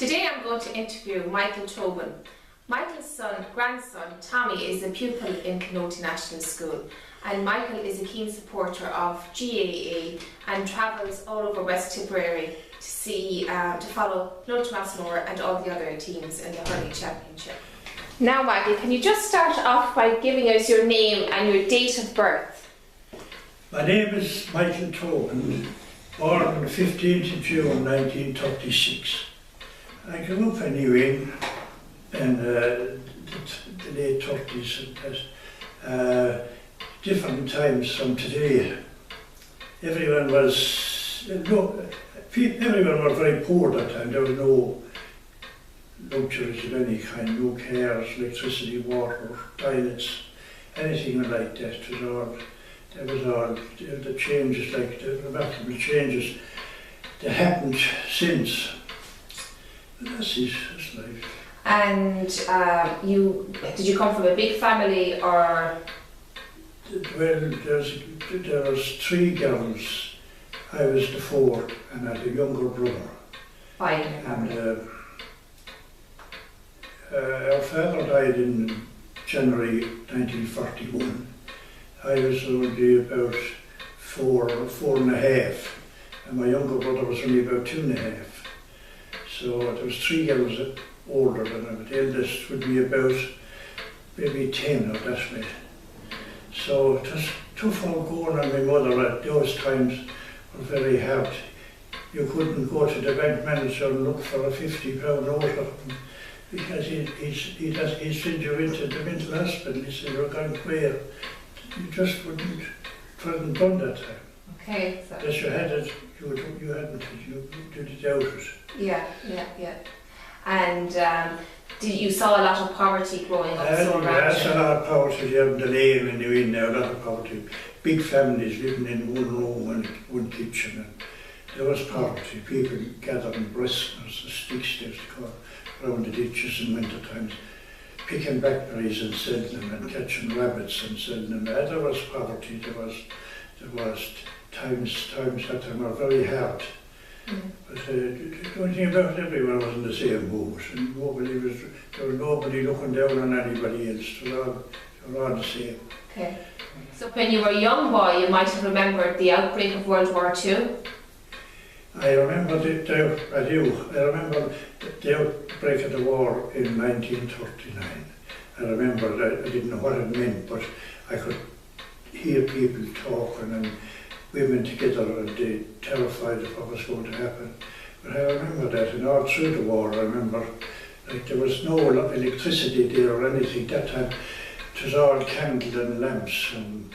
Today I'm going to interview Michael Tobin. Michael's grandson, Tommy, is a pupil in Clonoulty National School, and Michael is a keen supporter of GAA and travels all over West Tipperary to follow Clonoulty Massmore and all the other teams in the hurling championship. Now, Michael, can you just start off by giving us your name and your date of birth? My name is Michael Tobin, born on the 15th of June 1936. I grew up anyway in the late 30s, different times from today. Everyone was very poor at that time. There was no luxuries of any kind, no cars, electricity, water, toilets, anything like that. There was all the changes, like the remarkable changes that happened since. That's life. And did you come from a big family, or? Well, there was 3 girls. I was the 4th, and I had a younger brother. And our father died in January 1941. I was only about 4.5, and my younger brother was only about 2.5. So there was 3 girls older than I, but the eldest would be about maybe 10 or that way. So it was tough all going on. My mother at those times were very hard. You couldn't go to the bank manager and look for a £50 note because he'd send you into the mental hospital. He said, "You're going where?" You just wouldn't. It wasn't done that time. Okay. So. Yes, you had it. You hadn't. You did it out it. Yeah. And you saw a lot of poverty growing up. Yes, a lot of poverty. You have the lane in the wind now. A lot of poverty. Big families living in one room and one kitchen. And there was poverty. People gathering breastners, the sticks they used to call, around the ditches in winter times, picking blackberries and selling them, and catching rabbits and selling them. There was poverty. There was times that time were very hard. But the only thing about it, everyone was in the same boat, and there was nobody looking down on anybody else. They were all the same. Okay. So when you were a young boy, you might have remembered the outbreak of World War II? I remember I remember the outbreak of the war in 1939. I remember that I didn't know what it meant, but I could hear people talking and women together, and they terrified of what was going to happen. But I remember that, and all through the war, I remember like there was no electricity there or anything that time. It was all candles and lamps and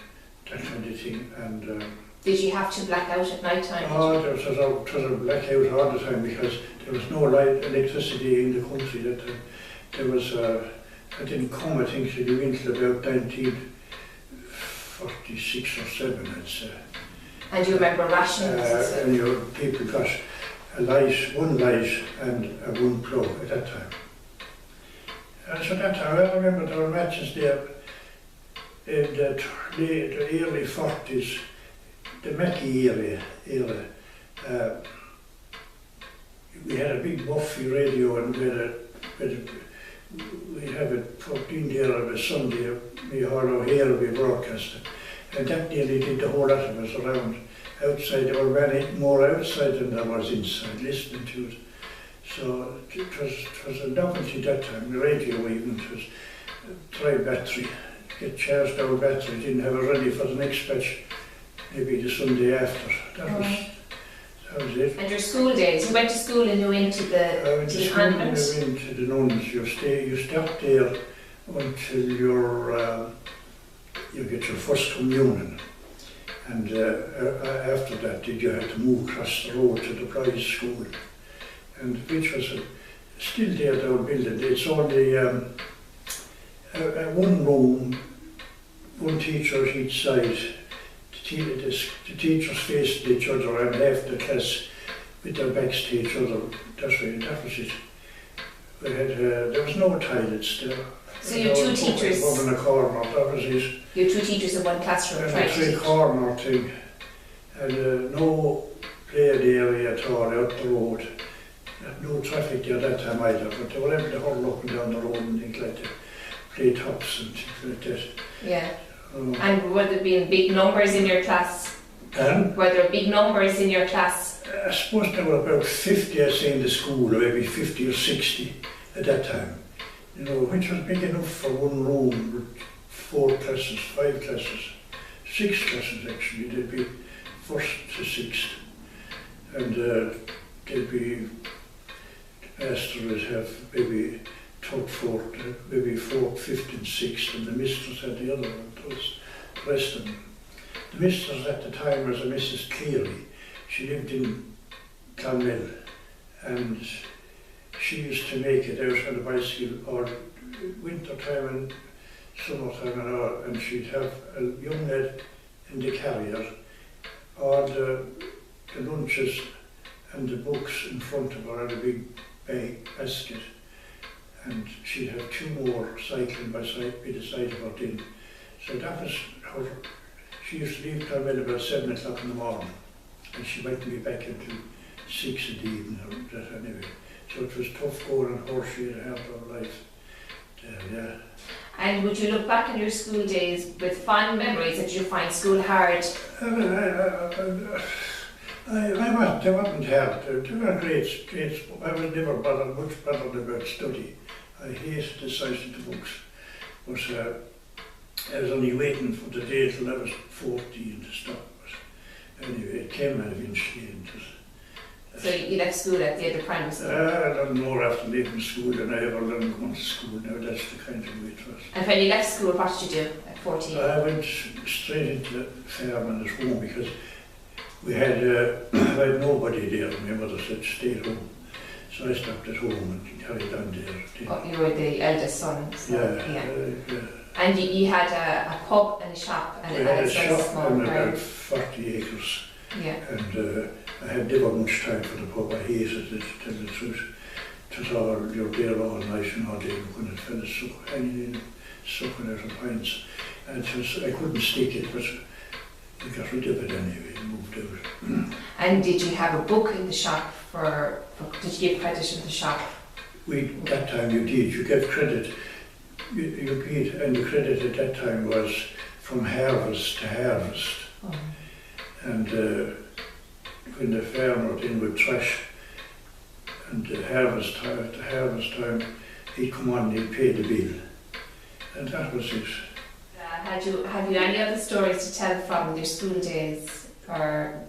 that kind of thing. And did you have to black out at night time? Oh, there was a blackout all the time because there was no electricity in the country that time. There was I didn't come, I think, to the winter about 1946 or 7, I'd say. And you remember rations? And people got one light and one plug at that time. So that time, I remember there were matches there in the early 40s, the Mackie era. We had a big Buffy radio, and we'd have it plugged in there on a Sunday. We all here we broadcast it. And that nearly did the whole lot of us around. Outside, there were many more outside than there was inside, listening to it. So it was a novelty that time, the radio even. It was tri-battery, get charged our battery, didn't have it ready for the next batch, maybe the Sunday after. That was it. And your school days, you went to school and you went to the convent? I went to the nuns. You start there until you get your first communion, and after that you had to move across the road to the private school, and which was still there, the old building. It's only one room, one teacher at each side. The teachers faced each other, and half the class with their backs to each other. That was it. There was no toilets there. So your 2 teachers? One in a corner, that was it. Your 2 teachers in one classroom trying to teach? Corner thing. And no play area at all out the road. had no traffic there that time either, but they were able to hurl up and down the road and things like that, play tops and things like that. Yeah. And were there being big numbers in your class? And Were there big numbers in your class? I suppose there were about 50, I say, in the school, or maybe 50 or 60 at that time. You know, which was big enough for one room with 4 classes, 5 classes, 6 classes actually. They'd be first to sixth, and they'd be asked to have maybe third, fourth, maybe fourth, fifth and sixth, and the mistress had the other one, those rest of them. The mistress at the time was a Mrs. Cleary. She lived in Clonoulty, and she used to make it out on a bicycle all winter time and summer time and she'd have a young lad in the carrier, all the lunches and the books in front of her in a big bag basket, and she'd have 2 more cycling by the side of her din. So that was her. She used to leave Tobin about 7 o'clock in the morning, and she mightn't be back until 6 in the evening or that anyway. So it was tough going on her. She had a hard life. Yeah. And would you look back on your school days with fond memories? Did you find school hard? I wasn't hard. They were great. I was never much bothered about study. I hated the size of the books. But I was only waiting for the day till I was 14 to stop. But anyway, it came eventually. So you left school at the end of primary school? I learned more after leaving school than I ever learned going to school. Now that's the kind of way it was. And when you left school, what did you do at 14? I went straight into the farm and at home because we had, I had nobody there. My mother said stay at home. So I stopped at home and carried on there. Oh, you were the eldest son? So, yeah. And you had a pub and a shop? And we had a shop on farm. about 40 acres. Yeah. And I had never much time for the pub. I hated it, to tell the truth. It was all, you're there all night and all day when it fell hanging in, sucking out of pints. And it was, I couldn't stick it, but we got rid of it anyway and moved out. And did you have a book in the shop did you give credit in the shop? That time you did, you gave credit. You paid, and the credit at that time was from harvest to harvest. Oh. And when the farmer went in with trash and the harvest time, he'd come on and he'd pay the bill. And that was it. Have you any other stories to tell from your school days? Or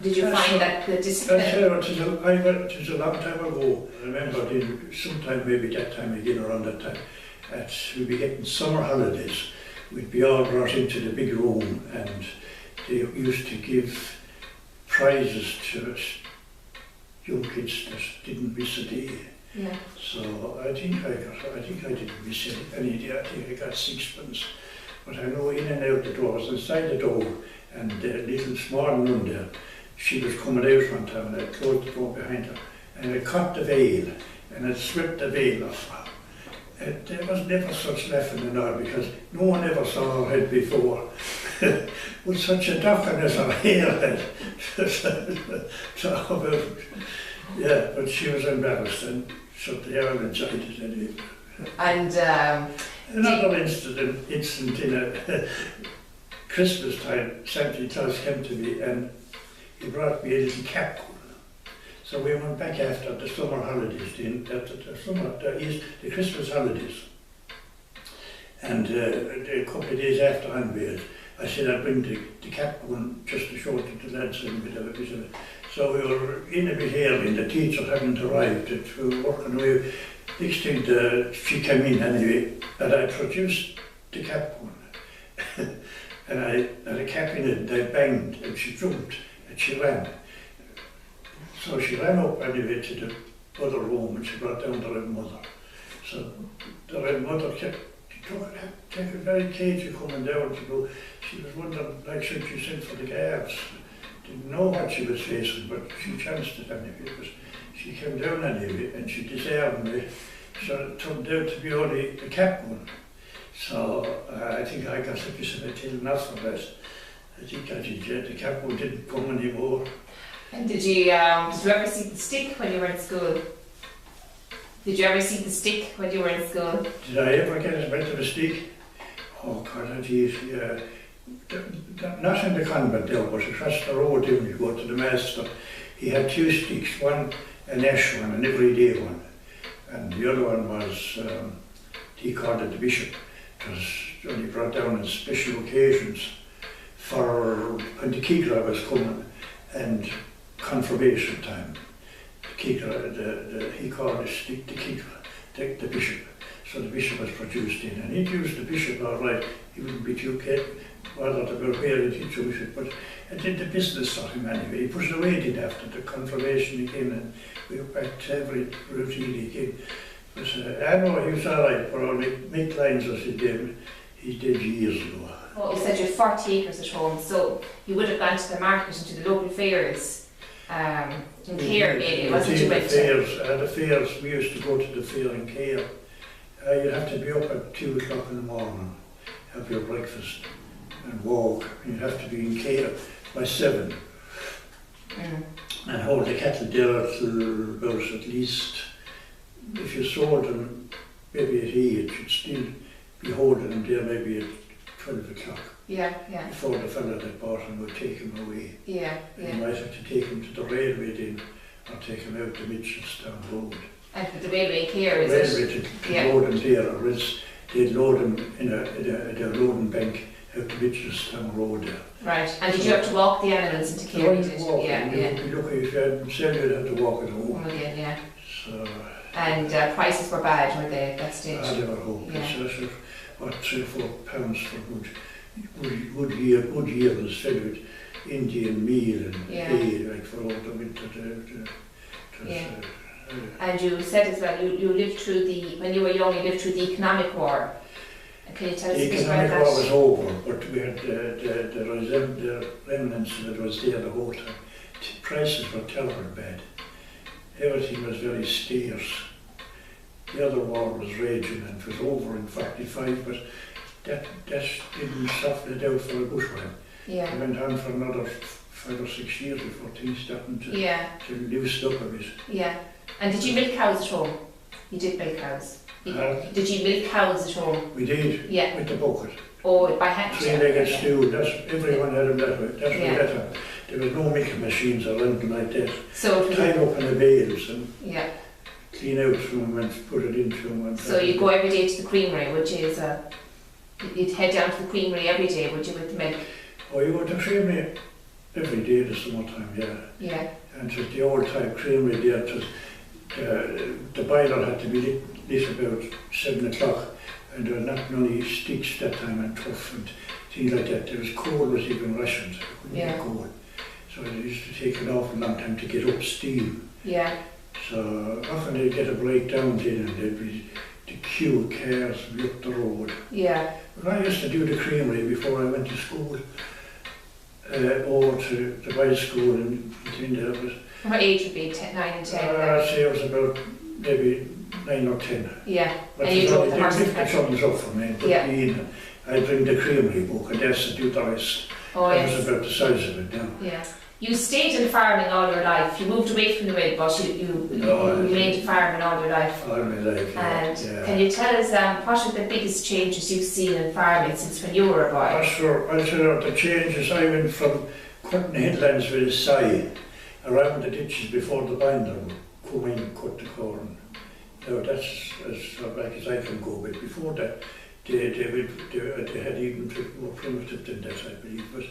did you find that the discipline? It was a long time ago. I remember sometime maybe that time again, around that time, we'd be getting summer holidays. We'd be all brought into the big room and they used to give prizes to young kids that didn't miss a day. Yeah. So I think I didn't miss any day. I think I got 6pence. But I know in and out the doors, inside the door, and the little small nun there, she was coming out one time and I closed the door behind her and I caught the veil and I swept the veil off her. And there was never such laughing and all because no one ever saw her head before. With such a darkness her hair had. Yeah, but she was embarrassed and so they all enjoyed it anyway. And another incident in a Christmas time, Santa Claus came to me and he brought me a little cap. So we went back after the summer holidays, the Christmas holidays. And a couple of days after Hanbale, I said I'd bring the cap one just to show it to the lads and a bit of it. So we were in a bit early and the teacher hadn't arrived. We were working away. Next thing she came in anyway and I produced the cap one. And I had a cap in it and I banged and she jumped and she ran. So she ran up anyway to the other room and she brought down the Red Mother. So the Red Mother kept taking very cagey coming down to go. She was wondering, like she sent for the guards. Didn't know what she was facing, but she chanced it anyway. Because she came down anyway and she disarmed me. So it turned out to be only the cap one. So I think I got a piece of a tail enough for that. I think I did, yeah, the cap one didn't come anymore. And did you ever see the stick when you were in school? Did you ever see the stick when you were in school? Did I ever get as bit of a stick? Oh God, geez, yeah. Not in the convent there, but across the road when you go to the master. He had 2 sticks, one an ash one, an everyday one. And the other one was, he called it the bishop. It was only brought down on special occasions for when the Keegra was coming and confirmation time. The Keegra, he called the stick the Keegra, the bishop. So the bishop was produced in, and he'd use the bishop all right. He wouldn't be too bothered about where he'd use it, but it did the business of him anyway. He pushed away did after the confirmation he came, and we went back to every routine he came. But I know he was all right, but only make lines as he did years ago. Well, you said you had 40 acres at home, so you would have gone to the market and to the local fairs in Clare, maybe, wasn't you? The fairs, we used to go to the fair in Clare. You'd have to be up at 2 o'clock in the morning, have your breakfast and walk. You'd have to be in Clare by 7 and hold the cattle there till about at least, if you sold them maybe at 8, you'd still be holding them there maybe at 12 o'clock. Yeah. Before the fella that bought them would take them away. Yeah. You might have to take them to the railway then, or take them out to Mitchelstown Road. And for the railway in Clare, is railway to load them there, or else they'd load them in a loading bank out to Mitchelstown Road there. Right, and did you have to walk the animals into Clare? You did? You'd be lucky if you had them sell, you'd have to walk at home. Oh, yeah. So, and prices were bad, were they, at that stage? They were hopeless. Yeah. What, £3 or £4 for good yearlings fed with Indian meal and hay, like for all the winter. And you said as well, you lived through when you were young, you lived through the economic war. Can you tell us a bit about that? The economic war was over, but we had the remnants that was there the whole time. The prices were terrible bad. Everything was very scarce. The other war was raging and it was over in 45, but that didn't soften it out for a bushman. Yeah. It went on for another 5 or 6 years before things started to loosen up a bit. Yeah. And did you milk cows at home? You did milk cows? Did you milk cows at home? We did, with the bucket. Oh, by hand? 3-legged stew, everyone had them that way. That's what that happened. There was no milking machines or anything like that. So tied up in the bales and clean out from them and put it into them. So you go every day to the creamery, which is you'd head down to the creamery every day, would you, with the milk? Oh, you go to the creamery every day in the summertime, Yeah. And it was the old time creamery there. It was, the boiler had to be lit about 7 o'clock, and there were not many sticks that time and tough and things like that. There was coal was even rationed. Couldn't get coal. So it used to take an awful long time to get up steam. Yeah. So often they'd get a breakdown then and there'd be the queue of cars up the road. Yeah. When I used to do the creamery before I went to school, over to the boys' school in there was. What age would be 9 and 10? I'd say it was about maybe 9 or 10. Yeah. But and you drove the horse horses. They thumbs up for me and put me in. I'd bring the creamery book and that's to do the rest. Oh, that was about the size of it now. Yeah. You stayed in farming all your life. You moved away from the mill, but you remained farming all your life. All my life, And can you tell us what are the biggest changes you've seen in farming since when you were a boy? Sure. I'll tell you the changes. I went from cutting headlands with a scythe around the ditches before the binder would come in and cut the corn. Now that's as far back as I can go, but before that they had even more primitive than that, I believe. But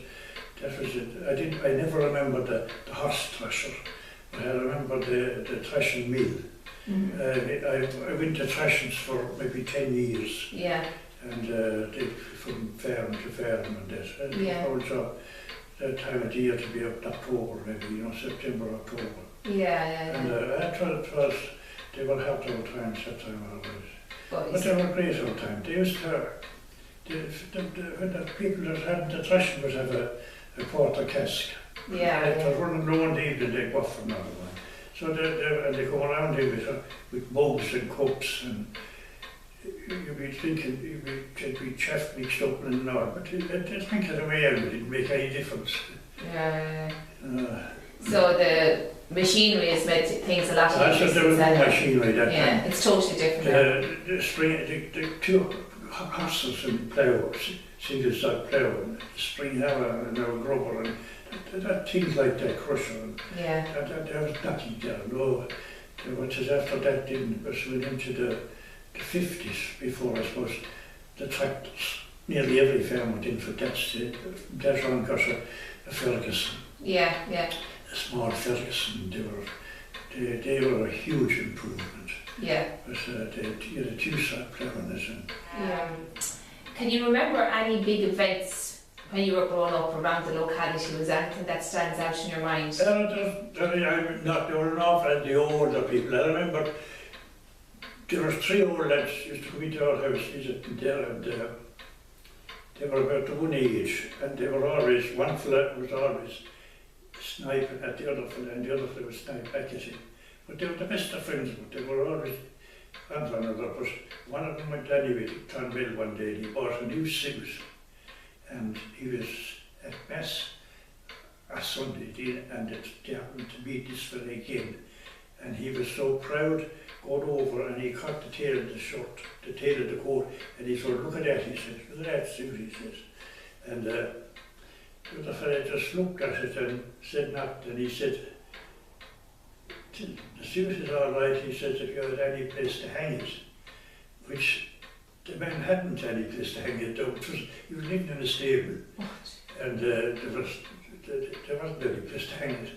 that was it. I never remember the horse thrasher, but I remember the thrashing mill. I went to thrashings for maybe 10 years. Yeah. And from farm to farm and that. Yeah. Also that time of the year to be up to October, maybe, September, October. Yeah. And they were hard old times that time always. But they were great old times. They used to, when the people that had the thrashing would have a quarter cask. Yeah. It was running low in the evening, they'd go off for another one. So they come around here with mugs and cups, and you'd be thinking, you'd be chaff mixed up and all, but I think of the way it didn't make any difference. Yeah. So the machinery has made things a lot easier. There was no machinery that yeah, time. it's totally different. The two horses and plough, single side plough, and spring hammer and a grubber, and that things like that, crusher, and Yeah. there was nothing there. No, which is after that was went into the 50s before, I suppose, the tractors. Nearly every farm went in for that on got a Ferguson. Yeah, yeah. A small Ferguson. They were a huge improvement. Yeah. But you had a two-side ploughing it. Yeah. Can you remember any big events when you were growing up around the locality? Was there anything that stands out in your mind? There were an awful lot of the older people. I remember there were 3 old lads used to come into our house visiting there, and they were about one age, and they were always, one fella was always sniping at the other fella, and the other fella would snipe back at him. But they were the best of friends, but they were always on one another. But one of them went anyway to Clonmel one day, and he bought a new suit, and he was at Mass a Sunday, and they happened to meet this fella again, and he was so proud, going over, and he caught the tail of the shirt, the tail of the coat, and he said, "Look at that," he says, "look at that suit," he says. And the other fellow just looked at it and said nothing, and he said, "The suit is all right," he says, "if you had any place to hang it," which the man hadn't any place to hang it, though. He was living in a stable, and there wasn't any place to hang it.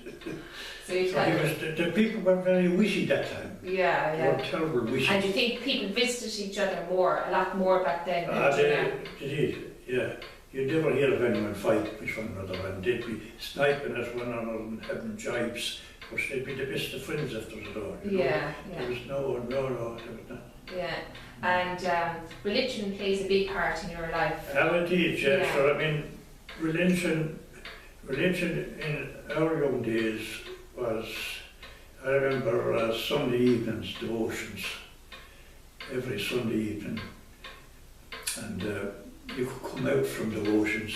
So you the people were very wishy that time. Yeah, They yeah. were terrible wishy. And do you think people visited each other a lot more back then? They did, yeah. You'd never hear of anyone fight with one another, and they'd be sniping at one another and having jibes, but they'd be the best of friends after it all. You know? Yeah. There was no, there was not. Yeah. And religion plays a big part in your life. Indeed, yeah. Yeah. So I mean, religion in our young days was, I remember Sunday evenings, devotions, every Sunday evening, and you could come out from devotions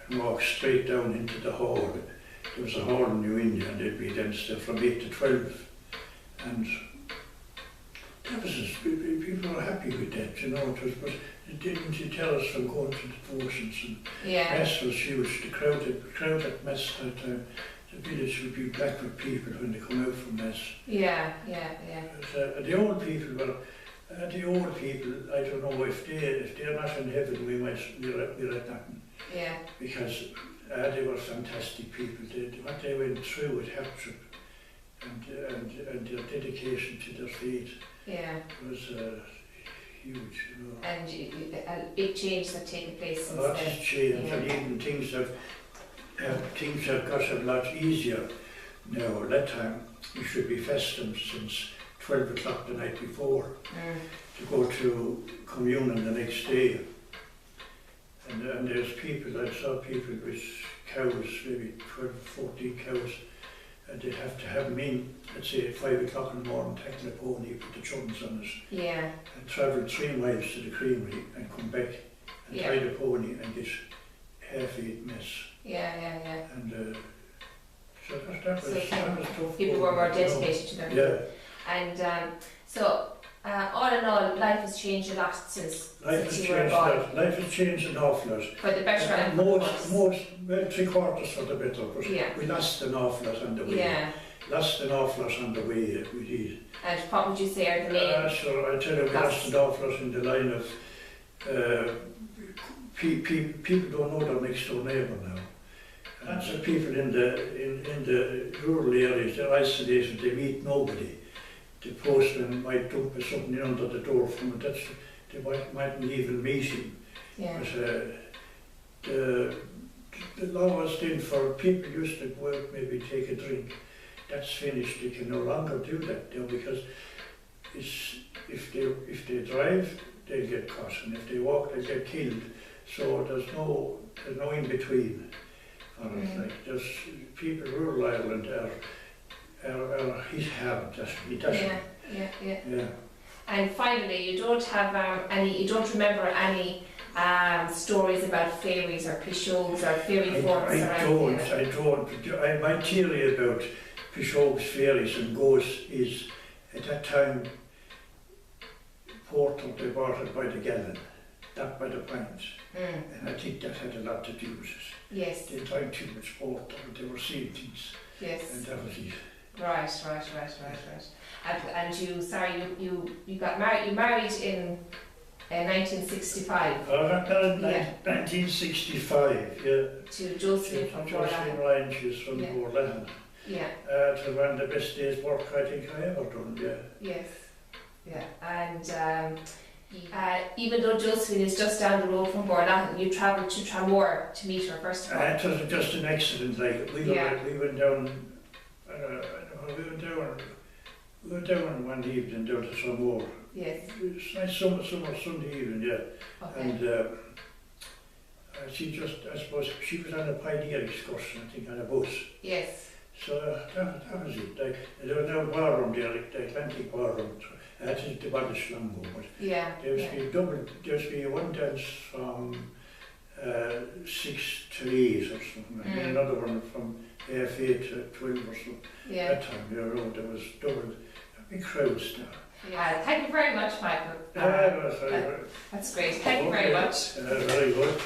and walk straight down into the hall. There was a hall in New India, and they'd be downstairs from 8 to 12, and that was people were happy with that, you know. But it didn't tell us from going to the devotions, and Mass was huge. The crowd at Mass that time, the village would be black with people when they come out from Mass. Yeah. But, the old people were. I don't know if they're not in heaven, we're at nothing. Yeah. Because they were fantastic people. What they went through with hardship and their dedication to their faith was huge, you know. And a big change that taken place since Lots has changed, and even things have got a lot easier now. At that time, you should be fasting since 12 o'clock the night before to go to communion the next day. And there's people, I saw people with cows, maybe 12, 14 cows, and they'd have to have them in, let's say at 5 o'clock in the morning, taking a pony, put the chums on it, and travel 3 miles to the creamery and come back and tie the pony and get half-eat mess. And so that was tough. People were more dedicated to them. Yeah. And so, all in all, life has changed a lot since you were born. Life has changed an awful lot. For the better and for the worse. Well, 3/4 for the better, but we lost an awful lot on the way. Yeah. Lost an awful lot on the way, we did. And what would you say are the main? So I tell you, we lost an awful lot in the line of people don't know their next door neighbour now. Lots of people in the rural areas, they're isolated, they meet nobody. The postman might dump something in under the door from it, they mightn't even meet him. Yeah. But the law was then for people used to go out, maybe take a drink. That's finished, they can no longer do that now, because if they drive, they'll get caught, and if they walk, they'll get killed. So there's no in between. Like there's people, rural Ireland are hit hard, Yeah. And finally, you don't have you don't remember any stories about fairies or pishogues or fairy forms around here? I don't. My theory about pishogues, fairies and ghosts is, at that time, portal, they bought it by the gallon, not by the pints. And I think that had a lot to do with it. Yes. They drank too much water, and they were seeing things. Yes. And that was it. Right. And you got married. You married in 1965. Oh, that was 1965, yeah. To Josephine from Josephine Borlahan. Ryan, she's from Borlahan. Yeah. It was one of the best days work I think I ever done, yeah. Yes. Yeah. And even though Josephine is just down the road from Borlahan, you travelled to Tramore to meet her first of all. It was just an accident, like we went down. We went down one evening down to Tramore. Yes. It was a nice summer Sunday evening, yeah. Okay. And she just, I suppose, she was on a pioneer excursion, I think, on a bus. Yes. So that was it. There was no barroom there, like the Atlantic barroom. I had to demolish Lambo, but Yeah. there was be one dance from 6 to 8 or something, and then another one from half 8 to 12 or something. Yeah. That time there was double, big crowds there. Yeah. Thank you very much, Michael. That was very good. That's great. Thank you very much. Very good.